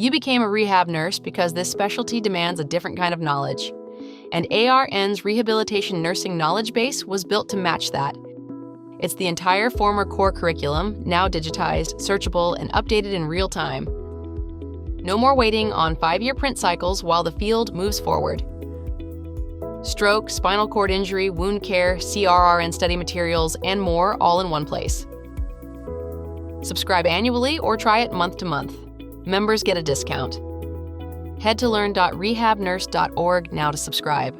You became a rehab nurse because this specialty demands a different kind of knowledge. And ARN's rehabilitation nursing knowledge base was built to match that. It's the entire former core curriculum, now digitized, searchable, and updated in real time. No more waiting on 5-year print cycles while the field moves forward. Stroke, spinal cord injury, wound care, CRRN study materials, and more all in one place. Subscribe annually or try it month to month. Members get a discount. Head to learn.rehabnurse.org now to subscribe.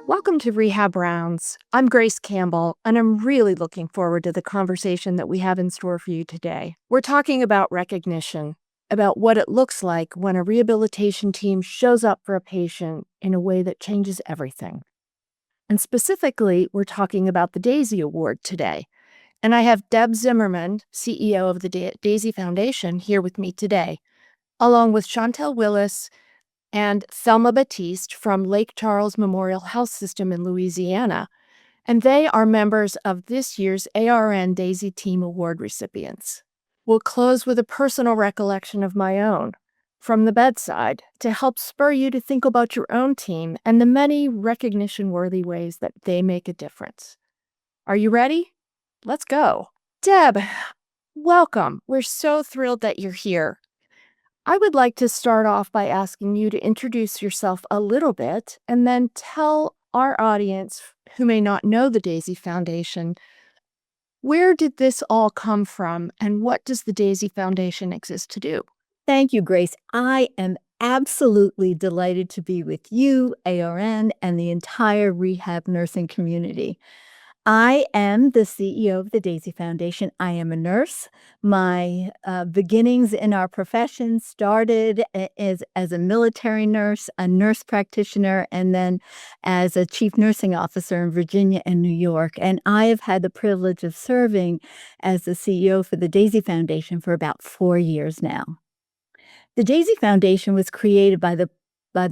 Welcome to Rehab Rounds. I'm Grace Campbell, and I'm really looking forward to the conversation that we have in store for you today. We're talking about recognition, about what it looks like when a rehabilitation team shows up for a patient in a way that changes everything. And specifically, we're talking about the DAISY Award today. And I have Deb Zimmerman, CEO of the DAISY Foundation, here with me today, along with Chantel Willis and Thelma Batiste from Lake Charles Memorial Health System in Louisiana, and they are members of this year's ARN DAISY Team Award recipients. We'll close with a personal recollection of my own from the bedside to help spur you to think about your own team and the many recognition-worthy ways that they make a difference. Are you ready? Let's go. Deb, welcome. We're so thrilled that you're here. I would like to start off by asking you to introduce yourself a little bit and then tell our audience who may not know the DAISY Foundation, where did this all come from and what does the DAISY Foundation exist to do? Thank you, Grace. I am absolutely delighted to be with you, ARN, and the entire rehab nursing community. I am the CEO of the DAISY Foundation. I am a nurse. My beginnings in our profession started as a military nurse, a nurse practitioner, and then as a chief nursing officer in Virginia and New York. And I have had the privilege of serving as the CEO for the DAISY Foundation for about 4 years now. The DAISY Foundation was created by the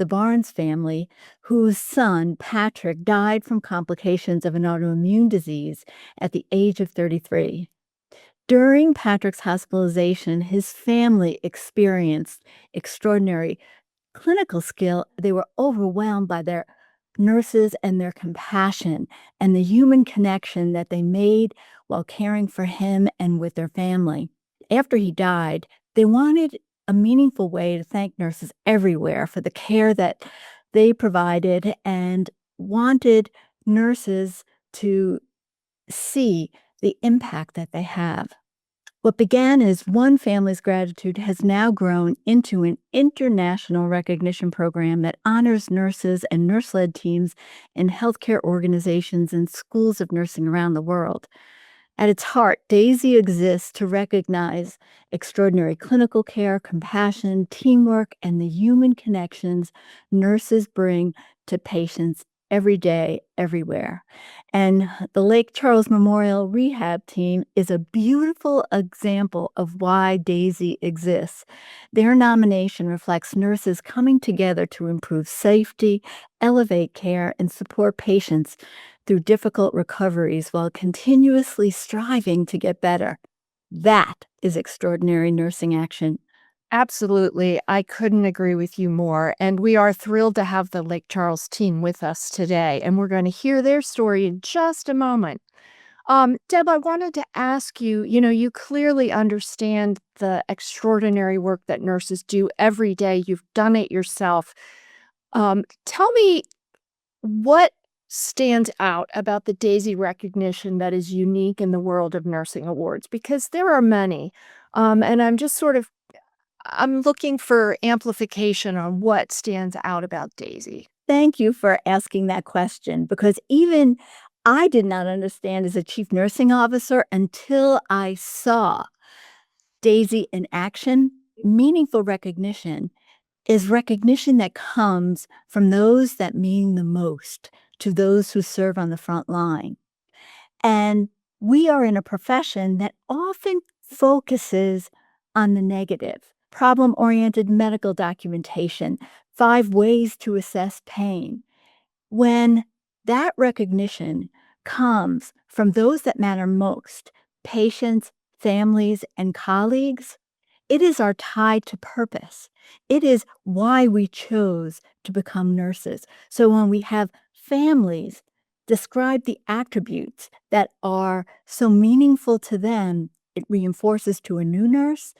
Barnes family, whose son, Patrick, died from complications of an autoimmune disease at the age of 33. During Patrick's hospitalization, his family experienced extraordinary clinical skill. They were overwhelmed by their nurses and their compassion and the human connection that they made while caring for him and with their family. After he died, they wanted a meaningful way to thank nurses everywhere for the care that they provided and wanted nurses to see the impact that they have. What began as one family's gratitude has now grown into an international recognition program that honors nurses and nurse-led teams in healthcare organizations and schools of nursing around the world. At its heart, DAISY exists to recognize extraordinary clinical care, compassion, teamwork, and the human connections nurses bring to patients every day, everywhere. And the Lake Charles Memorial Rehab Team is a beautiful example of why DAISY exists. Their nomination reflects nurses coming together to improve safety, elevate care, and support patients through difficult recoveries while continuously striving to get better. That is extraordinary nursing action. Absolutely. I couldn't agree with you more. And we are thrilled to have the Lake Charles team with us today. And we're going to hear their story in just a moment. Deb, I wanted to ask you, you clearly understand the extraordinary work that nurses do every day. You've done it yourself. Tell me what stands out about the DAISY recognition that is unique in the world of nursing awards, because there are many. And I'm looking for amplification on what stands out about DAISY. Thank you for asking that question, because even I did not understand as a chief nursing officer until I saw DAISY in action. Meaningful recognition is recognition that comes from those that mean the most to those who serve on the front line. And we are in a profession that often focuses on the negative. Problem-oriented medical documentation, 5 ways to assess pain. When that recognition comes from those that matter most, patients, families, and colleagues, it is our tie to purpose. It is why we chose to become nurses. So when we have families describe the attributes that are so meaningful to them, it reinforces to a new nurse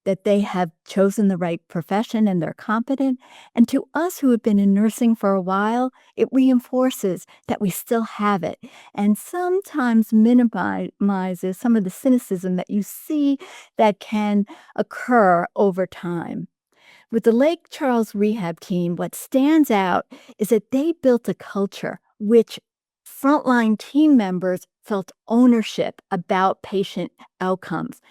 that they have chosen the right profession and they're competent. And to us who have been in nursing for a while, it reinforces that we still have it and sometimes minimizes some of the cynicism that you see that can occur over time. With the Lake Charles Rehab team, what stands out is that they built a culture which frontline team members felt ownership about patient outcomes.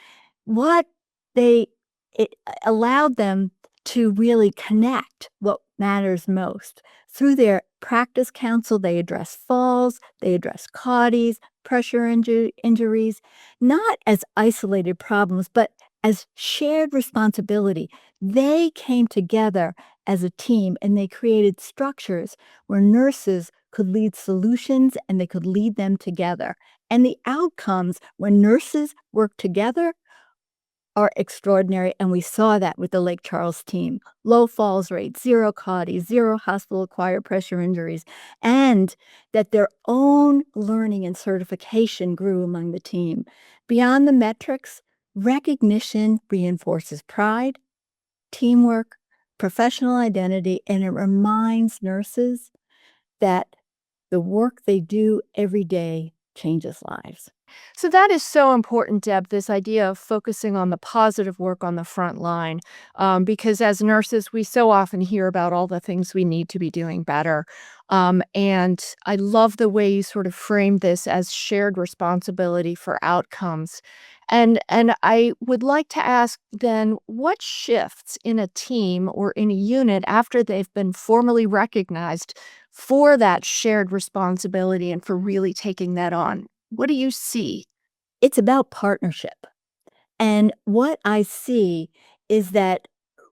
What they it allowed them to really connect what matters most. Through their practice council, they address falls, they address CAUTIs, pressure injuries, not as isolated problems, but as shared responsibility. They came together as a team and they created structures where nurses could lead solutions and they could lead them together. And the outcomes when nurses work together are extraordinary, and we saw that with the Lake Charles team. Low falls rates, zero CAUTIs, zero hospital-acquired pressure injuries, and that their own learning and certification grew among the team. Beyond the metrics, recognition reinforces pride, teamwork, professional identity, and it reminds nurses that the work they do every day changes lives. So that is so important, Deb, this idea of focusing on the positive work on the front line, because as nurses, we so often hear about all the things we need to be doing better. And I love the way you sort of framed this as shared responsibility for outcomes. And I would like to ask then, what shifts in a team or in a unit after they've been formally recognized for that shared responsibility and for really taking that on? What do you see? It's about partnership. And what I see is that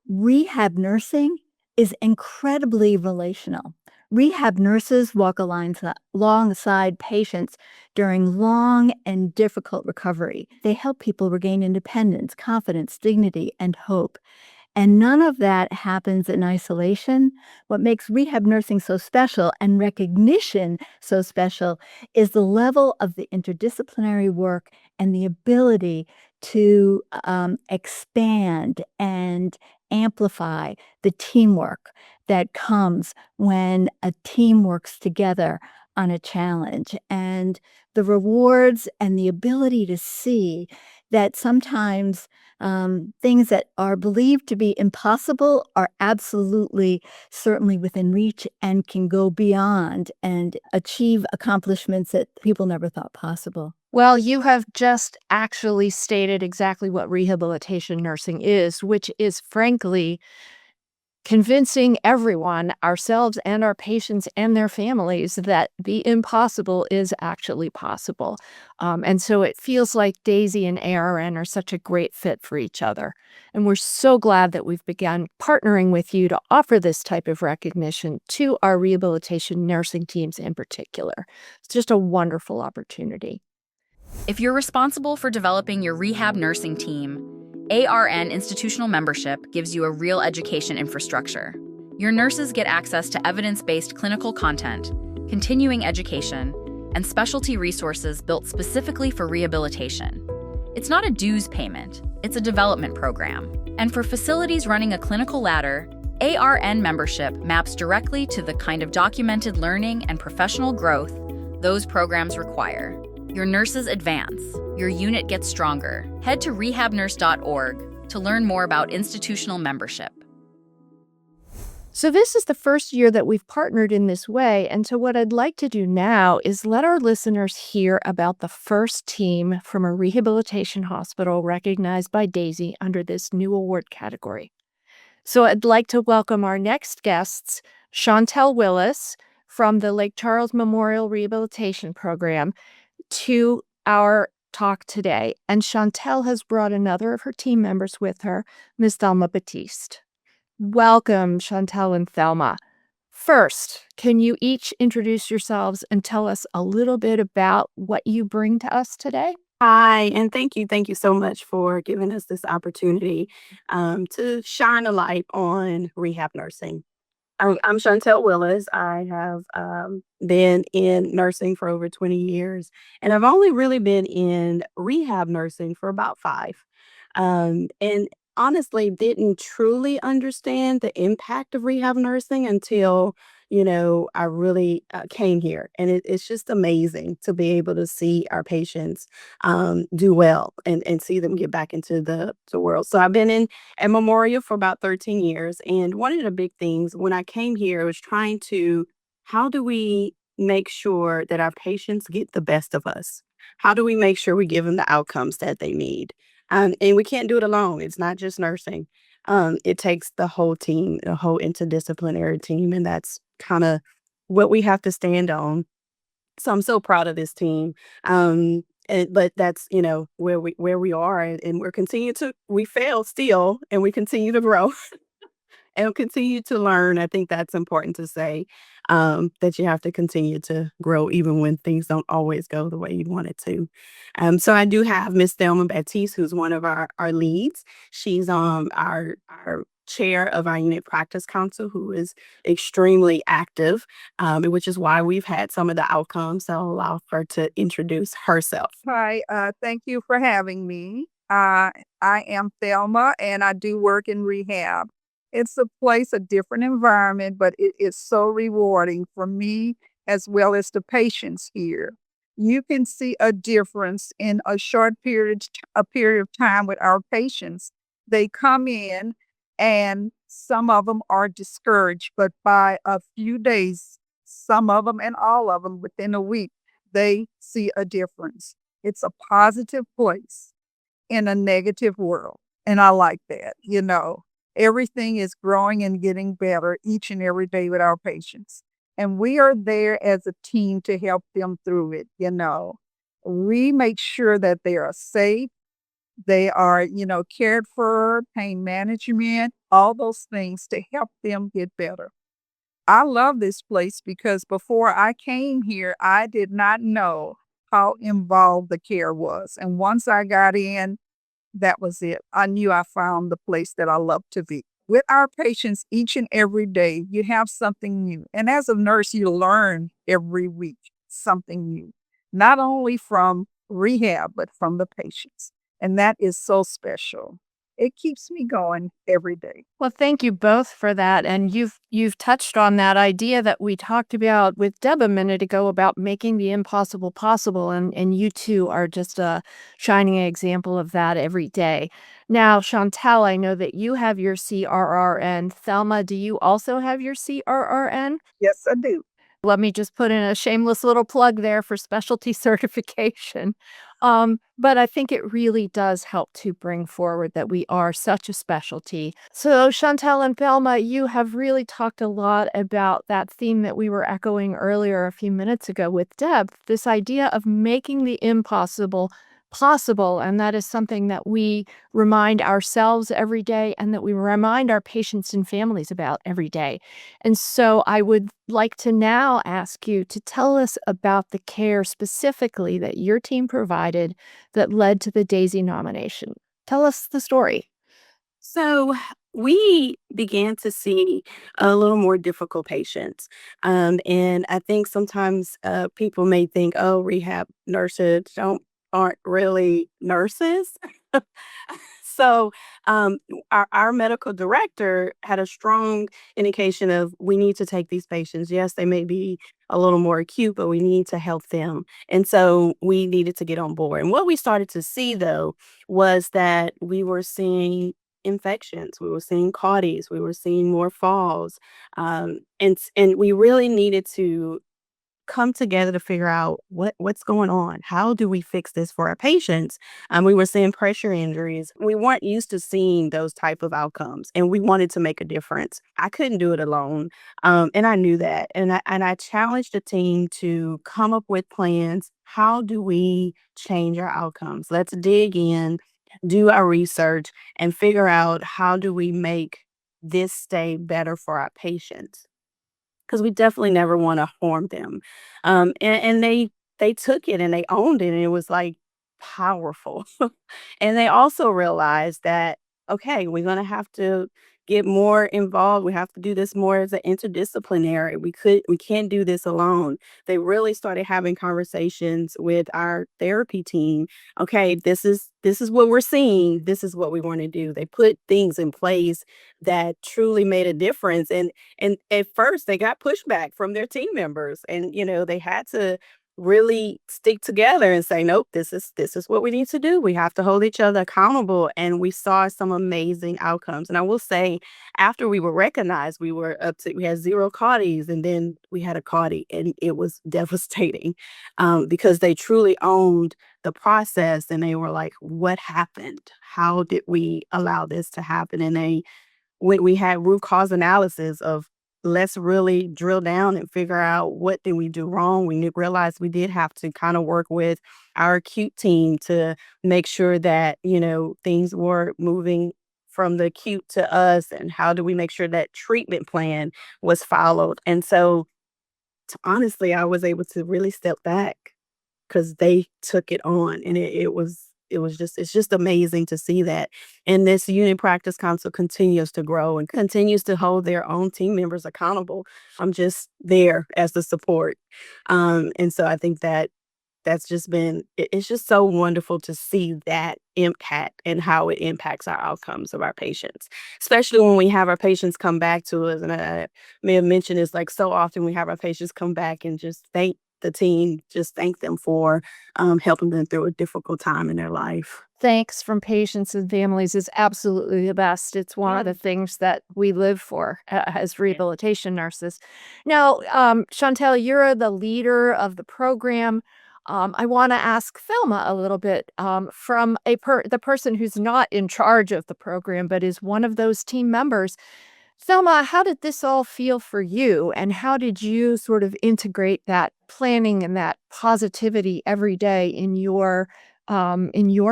rehab nursing is incredibly relational. Rehab nurses walk alongside patients during long and difficult recovery. They help people regain independence, confidence, dignity, and hope. And none of that happens in isolation. What makes rehab nursing so special and recognition so special is the level of the interdisciplinary work and the ability to expand and amplify the teamwork that comes when a team works together on a challenge. And the rewards and the ability to see that sometimes things that are believed to be impossible are absolutely certainly within reach and can go beyond and achieve accomplishments that people never thought possible. Well, you have just actually stated exactly what rehabilitation nursing is, which is frankly convincing everyone, ourselves and our patients and their families, that the impossible is actually possible. And so it feels like Daisy and ARN are such a great fit for each other. And we're so glad that we've begun partnering with you to offer this type of recognition to our rehabilitation nursing teams in particular. It's just a wonderful opportunity. If you're responsible for developing your rehab nursing team, ARN institutional membership gives you a real education infrastructure. Your nurses get access to evidence-based clinical content, continuing education, and specialty resources built specifically for rehabilitation. It's not a dues payment, it's a development program. And for facilities running a clinical ladder, ARN membership maps directly to the kind of documented learning and professional growth those programs require. Your nurses advance. Your unit gets stronger. Head to rehabnurse.org to learn more about institutional membership. So this is the first year that we've partnered in this way. And so what I'd like to do now is let our listeners hear about the first team from a rehabilitation hospital recognized by Daisy under this new award category. So I'd like to welcome our next guests, Chantel Willis from the Lake Charles Memorial Rehabilitation Program, to our talk today. And Chantel has brought another of her team members with her, Ms. Thelma Batiste. Welcome, Chantel and Thelma. First, can you each introduce yourselves and tell us a little bit about what you bring to us today? Hi, and thank you so much for giving us this opportunity to shine a light on rehab nursing. I'm Chantel Willis. I have been in nursing for over 20 years, and I've only really been in rehab nursing for about five. And honestly, didn't truly understand the impact of rehab nursing until, I really came here. And it's just amazing to be able to see our patients do well and see them get back into the world. So I've been in at Memorial for about 13 years. And one of the big things when I came here was trying to, how do we make sure that our patients get the best of us? How do we make sure we give them the outcomes that they need? And we can't do it alone. It's not just nursing. It takes the whole team, the whole interdisciplinary team, and that's kind of what we have to stand on. So I'm so proud of this team. But that's where we are, and we're continue to we fail still, and we continue to grow and continue to learn. I think that's important to say, that you have to continue to grow even when things don't always go the way you want it to. So I do have Miss Thelma Baptiste, who's one of our leads. She's our chair of our unit practice council, who is extremely active, which is why we've had some of the outcomes. So I'll allow her to introduce herself. Hi, thank you for having me. I am Thelma and I do work in rehab. It's a place, a different environment, but it is so rewarding for me as well as the patients here. You can see a difference in a short a period of time with our patients. They come in and some of them are discouraged, but by a few days, some of them and all of them within a week, they see a difference. It's a positive place in a negative world. And I like that. Everything is growing and getting better each and every day with our patients. And we are there as a team to help them through it. We make sure that they are safe, they are, cared for, pain management, all those things to help them get better. I love this place because before I came here, I did not know how involved the care was. And once I got in, that was it. I knew I found the place that I love to be. With our patients each and every day, you have something new. And as a nurse, you learn every week something new, not only from rehab, but from the patients. And that is so special. It keeps me going every day. Well, thank you both for that. And you've touched on that idea that we talked about with Deb a minute ago about making the impossible possible. And you two are just a shining example of that every day. Now, Chantel, I know that you have your CRRN. Thelma, do you also have your CRRN? Yes, I do. Let me just put in a shameless little plug there for specialty certification. But I think it really does help to bring forward that we are such a specialty. So, Chantel and Thelma, you have really talked a lot about that theme that we were echoing earlier a few minutes ago with Deb, this idea of making the impossible possible. And that is something that we remind ourselves every day and that we remind our patients and families about every day. And so I would like to now ask you to tell us about the care specifically that your team provided that led to the Daisy nomination. Tell us the story. So we began to see a little more difficult patients. And I think sometimes people may think, oh, rehab nurses aren't really nurses. So our medical director had a strong indication of we need to take these patients. Yes, they may be a little more acute, but we need to help them. And so we needed to get on board. And what we started to see though was that we were seeing infections, we were seeing CAUTIs, we were seeing more falls, and we really needed to come together to figure out what's going on. How do we fix this for our patients? We were seeing pressure injuries. We weren't used to seeing those type of outcomes, and we wanted to make a difference. I couldn't do it alone, and I knew that. And I challenged the team to come up with plans. How do we change our outcomes? Let's dig in, do our research, and figure out how do we make this stay better for our patients. because we definitely never want to harm them. And they took it and they owned it, and it was like powerful. And they also realized that, okay, we're gonna have to get more involved. We have to do this more as an interdisciplinary. We can't do this alone. They really started having conversations with our therapy team. Okay, this is what we're seeing. This is what we want to do. They put things in place that truly made a difference. And at first they got pushback from their team members. And they had to really stick together and say, nope, this is what we need to do. We have to hold each other accountable. And we saw some amazing outcomes. And I will say, after we were recognized, we had zero CAUTIs, and then we had a CAUTI, and it was devastating, because they truly owned the process, and they were like, what happened? How did we allow this to happen? And when we had root cause analysis of, let's really drill down and figure out what did we do wrong. We realized we did have to kind of work with our acute team to make sure that things were moving from the acute to us, and how do we make sure that treatment plan was followed. And so, honestly, I was able to really step back because they took it on, and it's just amazing to see that. And this unit practice council continues to grow and continues to hold their own team members accountable. I'm just there as the support. And so I think that that's just it's just so wonderful to see that impact and how it impacts our outcomes of our patients, especially when we have our patients come back to us. And I may have mentioned this, like, so often we have our patients come back and just thank the team, just thank them for helping them through a difficult time in their life. Thanks from patients and families is absolutely the best. It's one of the things that we live for as rehabilitation nurses. Now, Chantel, you're the leader of the program. I want to ask Thelma a little bit from the person who's not in charge of the program, but is one of those team members. Thelma, how did this all feel for you? And how did you sort of integrate that planning and that positivity every day in your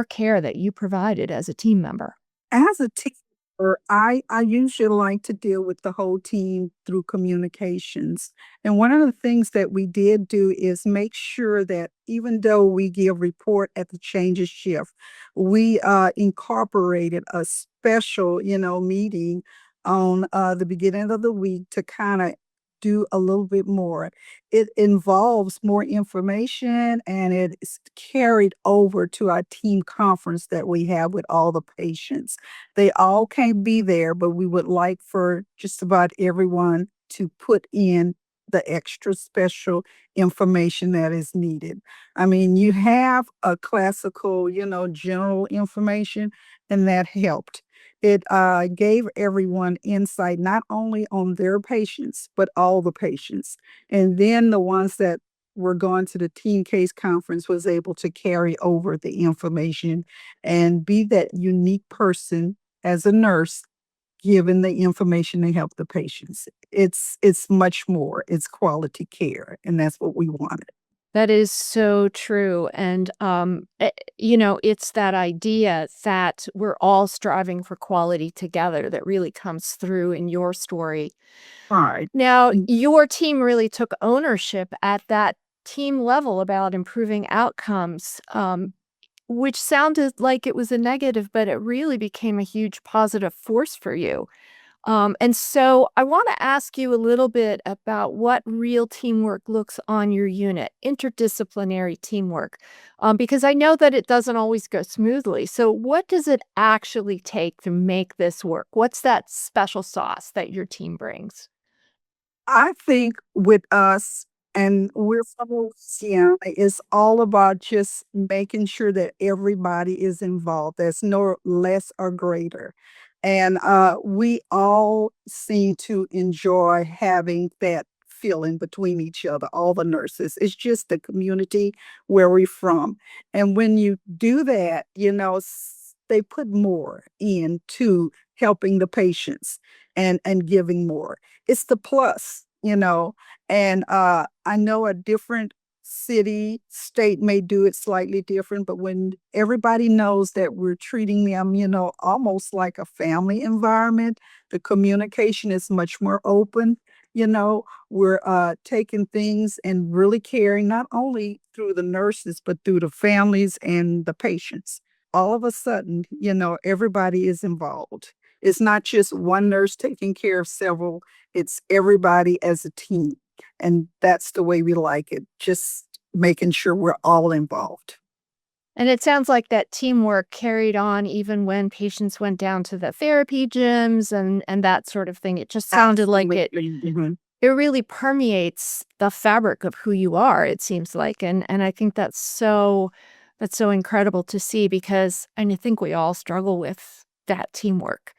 care that you provided as a team member? As a teacher, I usually like to deal with the whole team through communications. And one of the things that we did do is make sure that even though we give report at the change of shift, we incorporated a special, meeting on the beginning of the week to kind of do a little bit more. It involves more information, and it is carried over to our team conference that we have with all the patients. They all can't be there, but we would like for just about everyone to put in the extra special information that is needed. I mean, you have a classical, general information, and that helped. It gave everyone insight not only on their patients, but all the patients. And then the ones that were going to the team case conference was able to carry over the information and be that unique person as a nurse, given the information to help the patients. It's much more. It's quality care, and that's what we wanted. That is so true. And, it's that idea that we're all striving for quality together that really comes through in your story. Right. Now, your team really took ownership at that team level about improving outcomes, which sounded like it was a negative, but it really became a huge positive force for you. And so I want to ask you a little bit about what real teamwork looks on your unit, interdisciplinary teamwork, because I know that it doesn't always go smoothly. So, what does it actually take to make this work? What's that special sauce that your team brings? I think with us, and we're from Louisiana, it's all about just making sure that everybody is involved. There's no less or greater. And we all seem to enjoy having that feeling between each other, all the nurses. It's just the community where we're from. And when you do that, they put more into helping the patients and giving more. It's the plus, and I know a different city, state may do it slightly different, but when everybody knows that we're treating them, almost like a family environment, the communication is much more open. We're taking things and really caring not only through the nurses, but through the families and the patients. All of a sudden, everybody is involved. It's not just one nurse taking care of several, it's everybody as a team. And that's the way we like it, just making sure we're all involved. And it sounds like that teamwork carried on even when patients went down to the therapy gyms and that sort of thing. It just sounded like Mhm. it really permeates the fabric of who you are, it seems like. And I think that's so incredible to see because and I think we all struggle with that teamwork.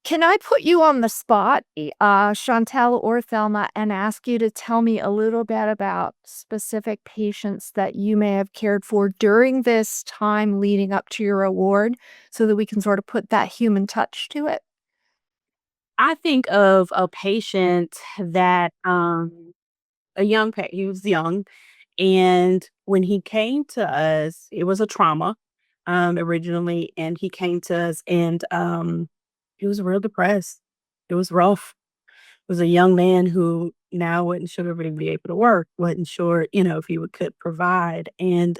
Can I put you on the spot, Chantel or Thelma, and ask you to tell me a little bit about specific patients that you may have cared for during this time leading up to your award so that we can sort of put that human touch to it? I think of a patient that he was young, and when he came to us, it was a trauma originally, and he came to us, and he was real depressed. It was rough. It was a young man who now wasn't sure if he'd be able to work, wasn't sure, if he could provide, and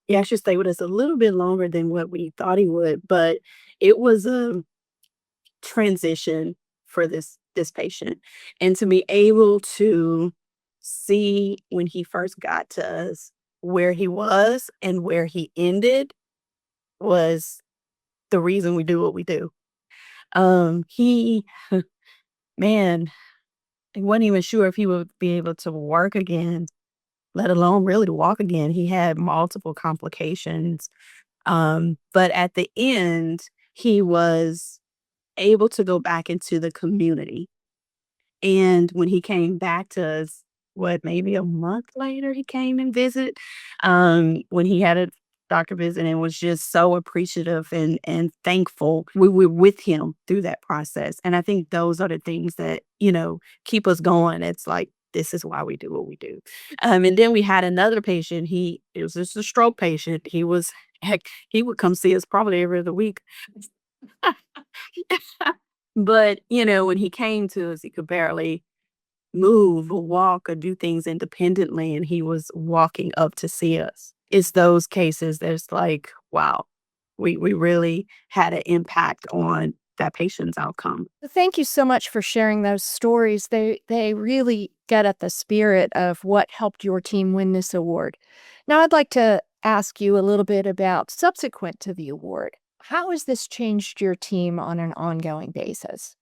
he actually stayed with us a little bit longer than what we thought he would, but it was a transition for this patient, and to be able to see when he first got to us where he was and where he ended was the reason we do what we do. He man, he wasn't even sure if he would be able to work again, let alone really to walk again. He had multiple complications. But at the end, he was able to go back into the community. And when he came back to us, what, maybe a month later, he came and visit, when he had a doctor visit and was just so appreciative and thankful. We were with him through that process. And I think those are the things that, keep us going. It's like, this is why we do what we do. And then we had another patient. It was just a stroke patient. Heck, he would come see us probably every other week. But, when he came to us, he could barely move or walk or do things independently, and he was walking up to see us. It's those cases that's like, wow, we really had an impact on that patient's outcome. Thank you so much for sharing those stories. They really get at the spirit of what helped your team win this award. Now I'd like to ask you a little bit about subsequent to the award. How has this changed your team on an ongoing basis?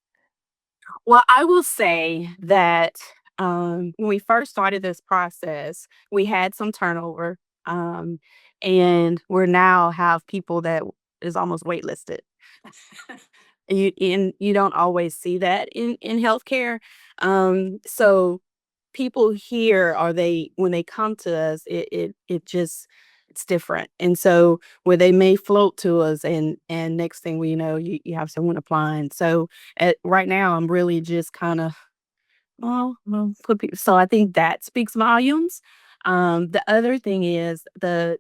Well, I will say that when we first started this process, we had some turnover, um, and we're now have people that is almost waitlisted. You don't always see that in healthcare. So people here are they when they come to us, it just it's different. And so where they may float to us and next thing we know, you have someone applying. So right now I'm really just kind of so I think that speaks volumes. The other thing is the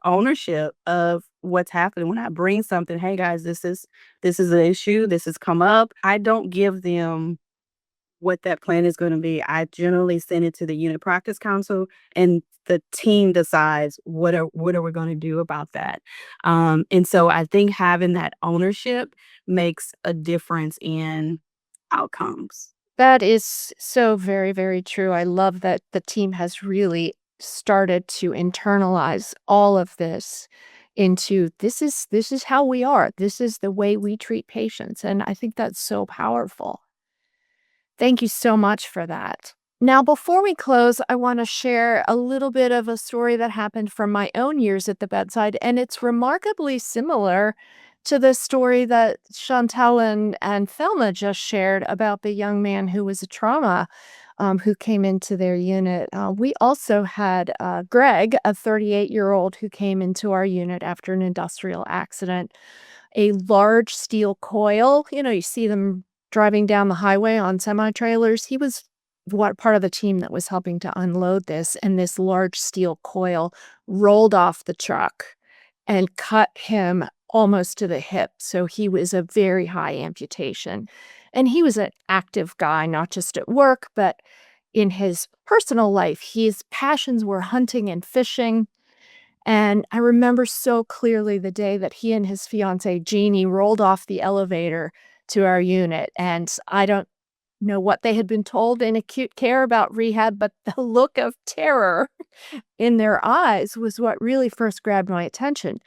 ownership of what's happening. When I bring something, hey guys, this is an issue, this has come up. I don't give them what that plan is going to be. I generally send it to the unit practice council, and the team decides what are we going to do about that. And so I think having that ownership makes a difference in outcomes. That is so very, very true. I love that the team has really started to internalize all of this into this is how we are. This is the way we treat patients. And I think that's so powerful. Thank you so much for that. Now, before we close, I want to share a little bit of a story that happened from my own years at the bedside, and it's remarkably similar to the story that Chantel and Thelma just shared about the young man who was a trauma who came into their unit. We also had Greg, a 38-year-old who came into our unit after an industrial accident. A large steel coil, you see them driving down the highway on semi-trailers. He was what part of the team that was helping to unload this, and this large steel coil rolled off the truck and cut him almost to the hip. So he was a very high amputation. And he was an active guy, not just at work, but in his personal life. His passions were hunting and fishing. And I remember so clearly the day that he and his fiancée, Jeannie, rolled off the elevator to our unit. And I don't know what they had been told in acute care about rehab, but the look of terror in their eyes was what really first grabbed my attention.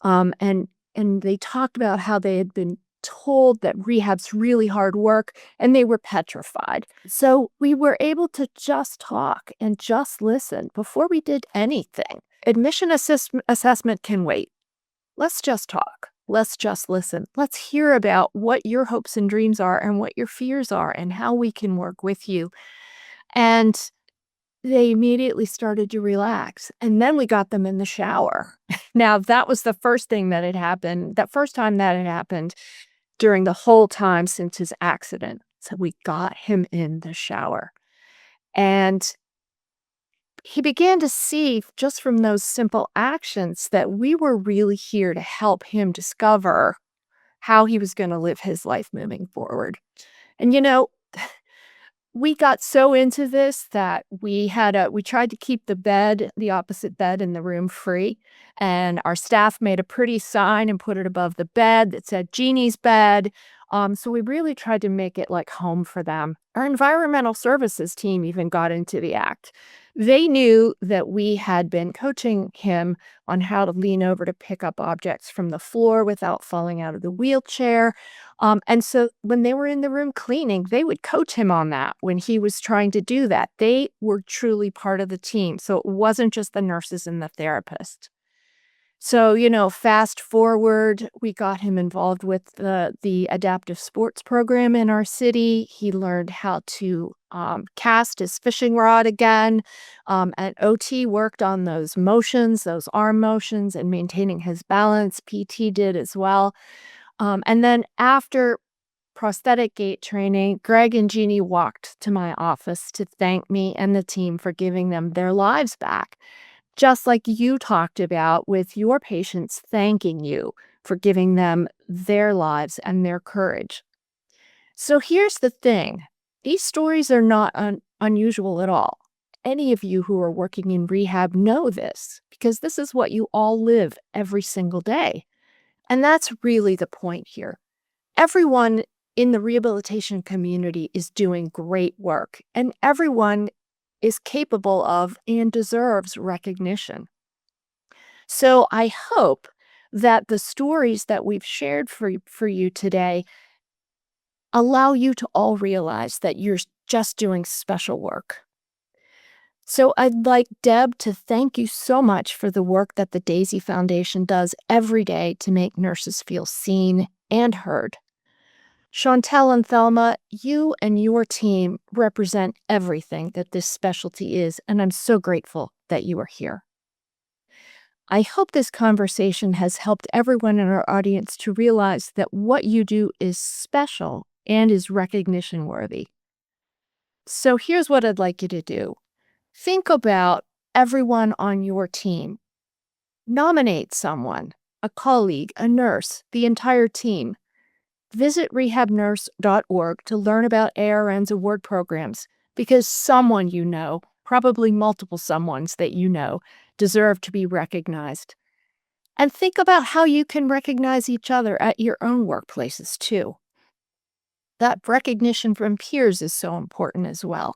And they talked about how they had been told that rehab's really hard work, and they were petrified. So we were able to just talk and just listen before we did anything. Admission assessment can wait. Let's just talk. Let's just listen. Let's hear about what your hopes and dreams are and what your fears are and how we can work with you. And they immediately started to relax. And then we got them in the shower. Now, that was the first thing that had happened, that first time that had happened during the whole time since his accident. So we got him in the shower. And he began to see, just from those simple actions, that we were really here to help him discover how he was going to live his life moving forward. And, we got so into this that we tried to keep the opposite bed in the room free. And our staff made a pretty sign and put it above the bed that said Jeannie's bed. So we really tried to make it like home for them. Our environmental services team even got into the act. They knew that we had been coaching him on how to lean over to pick up objects from the floor without falling out of the wheelchair. And so when they were in the room cleaning, they would coach him on that when he was trying to do that. They were truly part of the team. So it wasn't just the nurses and the therapist. So, fast forward, we got him involved with the adaptive sports program in our city. He learned how to cast his fishing rod again. And OT worked on those motions, those arm motions, and maintaining his balance. PT did as well. And then after prosthetic gait training, Greg and Jeannie walked to my office to thank me and the team for giving them their lives back. Just like you talked about with your patients thanking you for giving them their lives and their courage. So here's the thing. These stories are not unusual at all. Any of you who are working in rehab know this because this is what you all live every single day. And that's really the point here. Everyone in the rehabilitation community is doing great work, and everyone is capable of and deserves recognition. So I hope that the stories that we've shared for you today allow you to all realize that you're just doing special work. So I'd like Deb to thank you so much for the work that the Daisy Foundation does every day to make nurses feel seen and heard. Chantel and Thelma, you and your team represent everything that this specialty is, and I'm so grateful that you are here. I hope this conversation has helped everyone in our audience to realize that what you do is special and is recognition worthy. So here's what I'd like you to do. Think about everyone on your team. Nominate someone, a colleague, a nurse, the entire team. Visit rehabnurse.org to learn about ARN's award programs because someone you know, probably multiple someones that you know, deserve to be recognized. And think about how you can recognize each other at your own workplaces too. That recognition from peers is so important as well.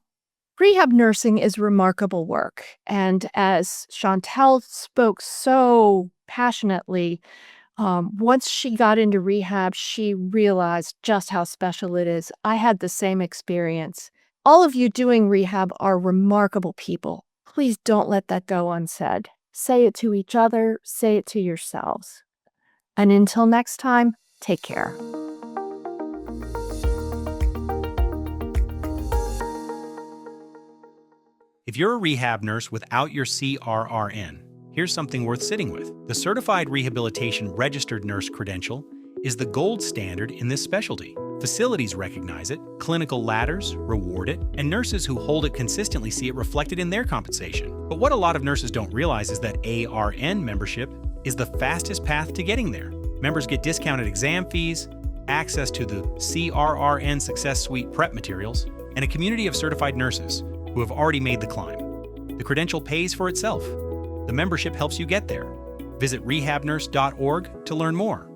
Rehab nursing is remarkable work, and as Chantel spoke so passionately, once she got into rehab, she realized just how special it is. I had the same experience. All of you doing rehab are remarkable people. Please don't let that go unsaid. Say it to each other, say it to yourselves. And until next time, take care. If you're a rehab nurse without your CRRN, here's something worth sitting with. The Certified Rehabilitation Registered Nurse credential is the gold standard in this specialty. Facilities recognize it, clinical ladders reward it, and nurses who hold it consistently see it reflected in their compensation. But what a lot of nurses don't realize is that ARN membership is the fastest path to getting there. Members get discounted exam fees, access to the CRRN Success Suite prep materials, and a community of certified nurses who have already made the climb. The credential pays for itself. The membership helps you get there. Visit rehabnurse.org to learn more.